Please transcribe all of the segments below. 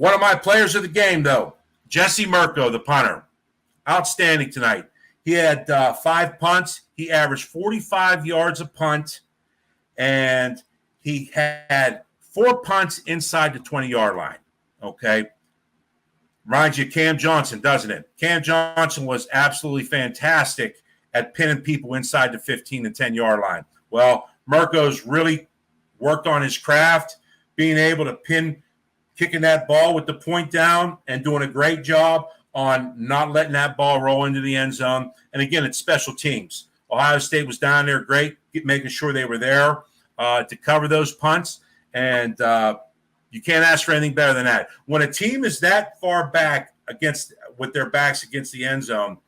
One of my players of the game, though, Jesse Mirco, the punter. Outstanding tonight. He had 5 punts. He averaged 45 yards a punt, and he had 4 punts inside the 20-yard line. Okay? Reminds you of Cam Johnson, doesn't it? Cam Johnson was absolutely fantastic at pinning people inside the 15 and 10-yard line. Well, Mirco's really worked on his craft, being able to pin, kicking that ball with the point down and doing a great job on not letting that ball roll into the end zone. And again, it's special teams. Ohio State was down there great, making sure they were there to cover those punts. And you can't ask for anything better than that. When a team is that far back with their backs against the end zone,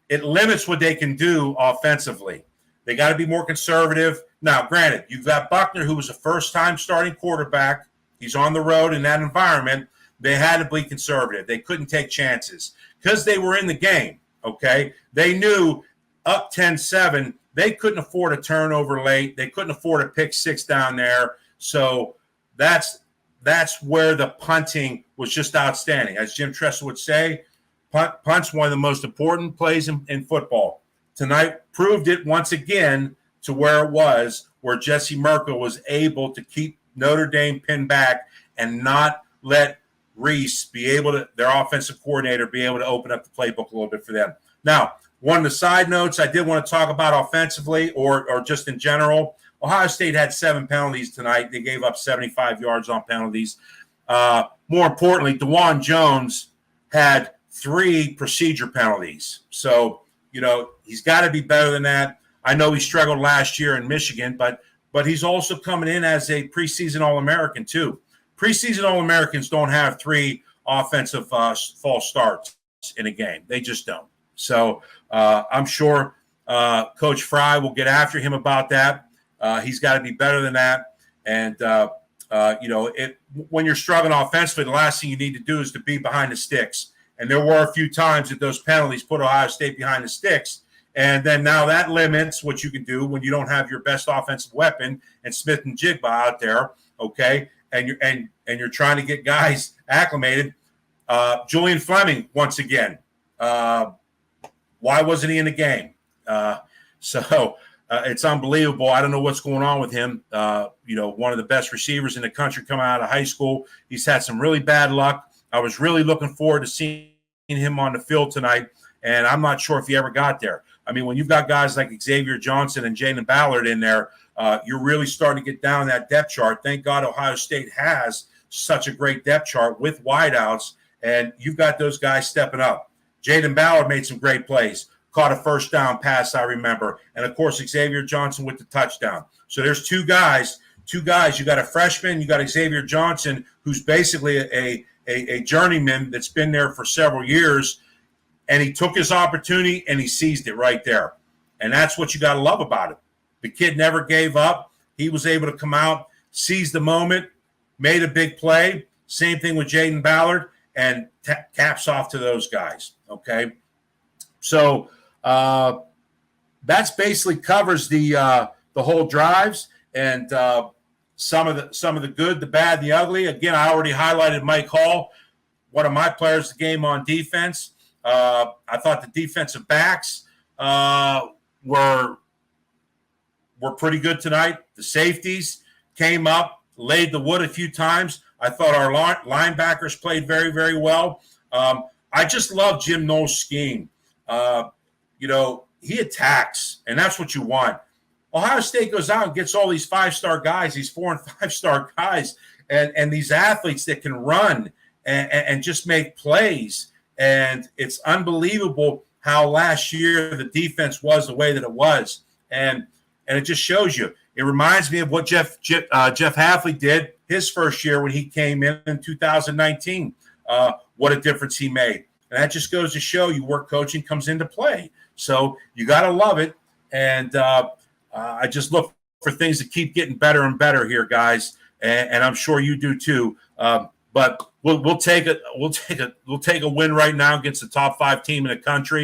it limits what they can do offensively. They got to be more conservative. Now, granted, you've got Buckner, who was a first-time starting quarterback. He's on the road in that environment. They had to be conservative. They couldn't take chances because they were in the game, okay? They knew up 10-7, they couldn't afford a turnover late. They couldn't afford a pick 6 down there. So that's where the punting was just outstanding. As Jim Tressel would say, punt's one of the most important plays in football. Tonight proved it once again to where it was, where Jesse Mirco was able to keep Notre Dame pinned back and not let Reese be able to, their offensive coordinator, be able to open up the playbook a little bit for them. Now, one of the side notes I did want to talk about offensively or just in general, Ohio State had 7 penalties tonight. They gave up 75 yards on penalties. More importantly, DeJuan Jones had 3 procedure penalties. So, he's got to be better than that. I know he struggled last year in Michigan, but he's also coming in as a preseason All-American too. Preseason All-Americans don't have 3 offensive false starts in a game. They just don't. So I'm sure Coach Fry will get after him about that. He's got to be better than that. And, when you're struggling offensively, the last thing you need to do is to be behind the sticks. And there were a few times that those penalties put Ohio State behind the sticks. And then now that limits what you can do when you don't have your best offensive weapon and Smith and Jigba out there, okay? And you're trying to get guys acclimated. Julian Fleming, once again, why wasn't he in the game? It's unbelievable. I don't know what's going on with him. One of the best receivers in the country coming out of high school. He's had some really bad luck. I was really looking forward to seeing him on the field tonight, and I'm not sure if he ever got there. I mean, when you've got guys like Xavier Johnson and Jaden Ballard in there, you're really starting to get down that depth chart. Thank God Ohio State has such a great depth chart with wideouts, and you've got those guys stepping up. Jaden Ballard made some great plays, caught a first down pass, I remember, and, of course, Xavier Johnson with the touchdown. So there's two guys. You got a freshman, you got Xavier Johnson, who's basically a journeyman that's been there for several years, and he took his opportunity and he seized it right there. And that's what you got to love about it. The kid never gave up. He was able to come out, seize the moment, made a big play. Same thing with Jaden Ballard, and caps off to those guys, okay? So that's basically covers the whole drives and some of the good, the bad, the ugly. Again, I already highlighted Mike Hall, one of my players of the game on defense. I thought the defensive backs were pretty good tonight. The safeties came up, laid the wood a few times. I thought our linebackers played very, very well. I just love Jim Knowles' scheme. He attacks, and that's what you want. Ohio State goes out and gets all these 5-star guys, these 4- and 5-star guys, and these athletes that can run and just make plays. And it's unbelievable how last year the defense was the way that it was. And it just shows you. It reminds me of what Jeff Hafley did his first year when he came in 2019. What a difference he made. And that just goes to show you where coaching comes into play. So you got to love it. And I just look for things to keep getting better and better here, guys. And I'm sure you do too. But we'll take a win right now against the top 5 team in the country.